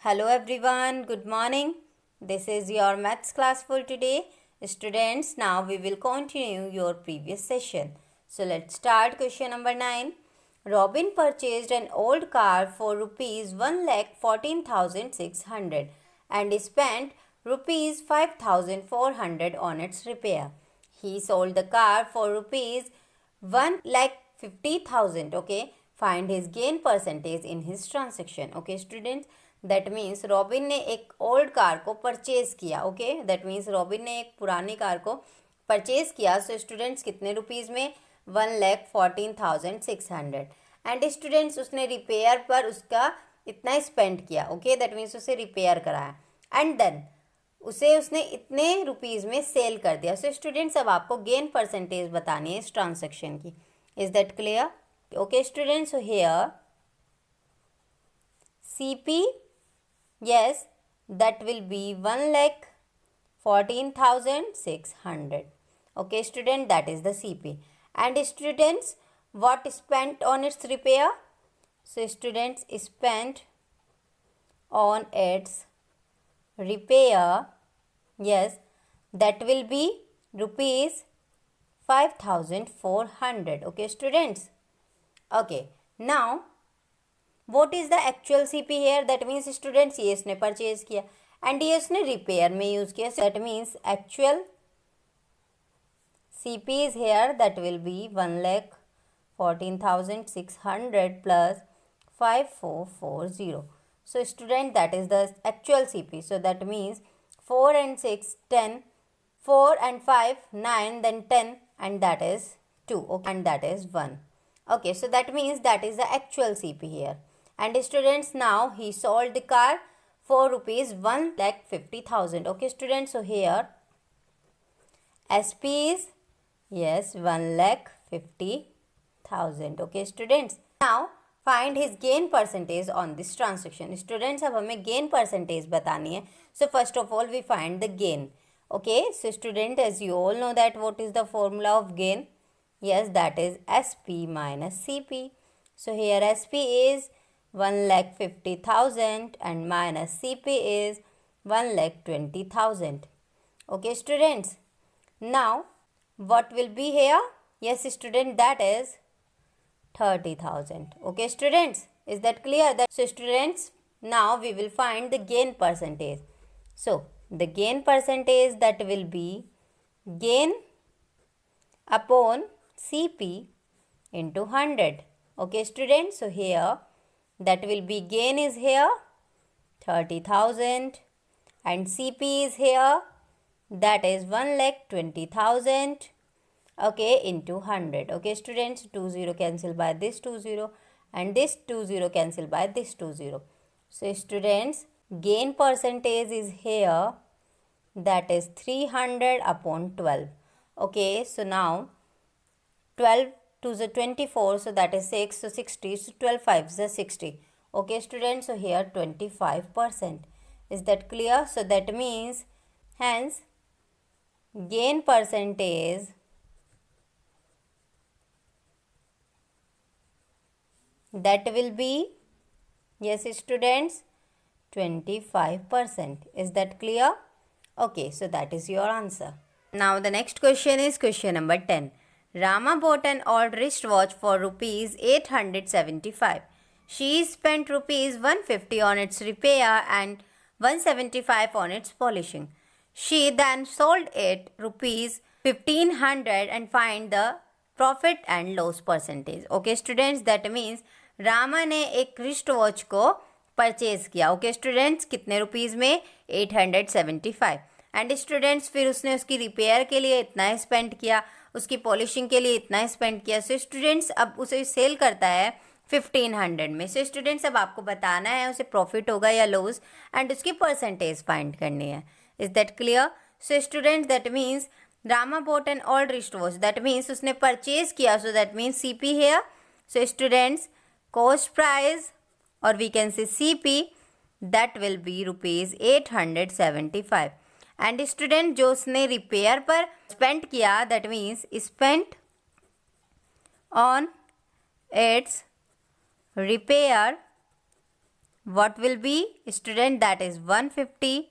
Hello everyone, good morning. This is your maths class for today. Students, now we will continue your previous session. So let's start question number 9. Robin purchased an old car for rupees 1,14,600 and spent rupees 5,400 on its repair. He sold the car for rupees 1,50,000. Okay, find his gain percentage in his transaction. Okay students, that means robin ने एक old car को purchase किया. Okay, that means robin ने एक पुरानी car को purchase किया. So students कितने रुपीज़ में? 1,14,600. एंड स्टूडेंट्स उसने रिपेयर पर उसका इतना स्पेंड किया. ओके, दैट मीन्स उसे रिपेयर कराया एंड देन उसने इतने रुपीज़ में सेल कर दिया. सो स्टूडेंट्स अब आपको गेन परसेंटेज बतानी है इस ट्रांजेक्शन की. Is that clear? Okay students, so here CP, yes, that will be 1,14,600. Okay student, that is the CP. And students, what spent on its repair? So students spent on its repair, yes, that will be rupees 5,400. Okay students. Okay, now what is the actual CP here? That means students ये इसने purchase किया and ये उसने repair में use किया. That means actual CP is here that will be 1,14,600 plus 5,440. So student that is the actual CP. So that means 4 and 6 10, 4 and 5 9, then 10 and that is 2. Okay, and that is 1. Okay, so that means that is the actual CP here. And students, now he sold the car for rupees 1,50,000. Okay students, so here SP is, yes, 1,50,000. Okay students, now find his gain percentage on this transaction. Students, अब हमें gain percentage बतानी है. So first of all we find the gain. Okay, so student, as you all know that what is the formula of gain? Yes, that is SP minus CP. So here SP is 1,50,000 and minus CP is 1,20,000. Okay students, now what will be here? Yes student, that is 30,000. Okay students, is that clear? So students, now we will find the gain percentage. So the gain percentage, that will be gain upon CP into 100. Okay students, so here that will be gain is here 30,000 and CP is here, that is 1,20,000. Okay, into 100. Okay students, 20 cancel by this 20 and this 20 cancel by this 20. So students, gain percentage is here, that is 300 upon 12. Okay, so now 12 to the 24, so that is 6, so 60, so 12 5 is 60. Okay students, so here 25%. Is that clear? So that means hence gain percentage that will be, yes students, 25%. Is that clear? Okay, so that is your answer. Now the next question is question number 10. Rama bought an old wristwatch for rupees 875. She spent rupees 150 on its repair and 175 on its polishing. She then sold it rupees 1,500 and find the profit and loss percentage. Okay students, that means Rama ने एक wrist watch को purchase किया. Okay students, कितने rupees में? 875. And students फिर उसने उसकी repair के लिए इतना स्पेंड किया, उसकी पॉलिशिंग के लिए इतना स्पेंड किया. सो स्टूडेंट्स अब उसे सेल करता है 1,500 में. सो स्टूडेंट्स अब आपको बताना है उसे प्रॉफिट होगा या लॉस एंड उसकी परसेंटेज फाइंड करनी है. Is that clear? So students, that means Rama bought an old wrist watch, that means उसने परचेज किया. So that means CP here. So students, cost price or we can say CP, that will be rupees 875. And student जो उसने repair पर spend किया, that means spent on it's repair what will be student, that is 150.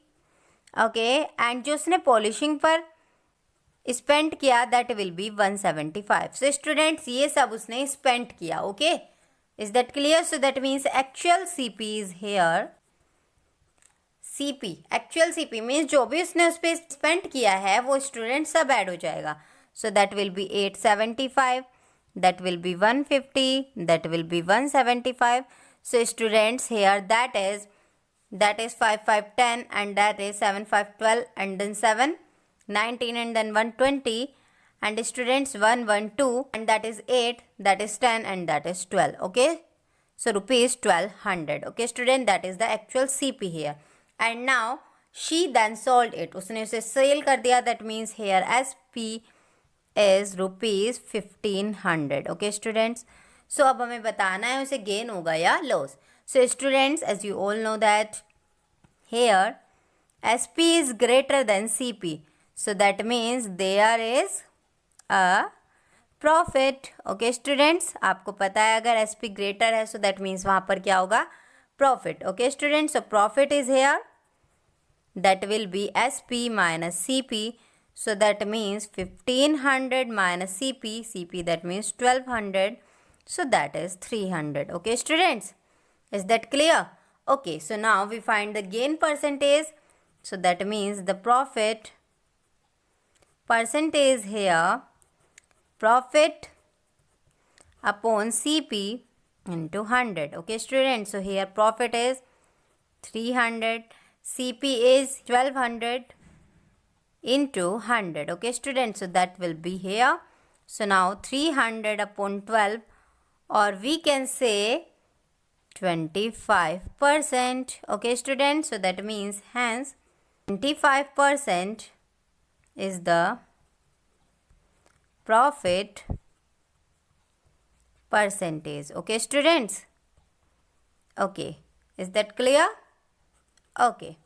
okay, and जो उसने polishing पर spend किया that will be 175. So students ये सब उसने स्पेंड किया. Okay, is that clear? So that means actual CP is here. CP, actual CP means जो भी उसने उस पर स्पेंड किया है वो स्टूडेंट सब ऐड हो जाएगा. So that will be 875, that will be 150, that will be 175. so students here that is 5 5 10 and that is 7 5 12 and then 7 19 and then 120 and students 1 1 2 and that is 8, that is 10 and that is 12. okay, so rupees 1200. okay student, that is the actual CP here. and now she then sold it, उसने उसे cell कर दिया. that means here SP is rupees 1500. okay students, so अब हमें बताना है उसे gain होगा या loss. so students, as you all know that here SP is greater than CP, so that means there is a profit. okay students, आपको पता है अगर SP greater है so that means वहाँ पर क्या होगा, profit. okay students, so profit is here, that will be SP minus CP. so that means 1500 minus CP, that means 1200. so that is 300. okay students, is that clear? okay, so now we find the gain percentage. so that means the profit percentage here, profit upon CP into 100. okay students, so here profit is 300, CP is 1200 into 100. okay students, so that will be here. so now 300 upon 12, or we can say 25%. okay students, so that means hence 25% is the profit percentage. okay students, okay, is that clear? okay.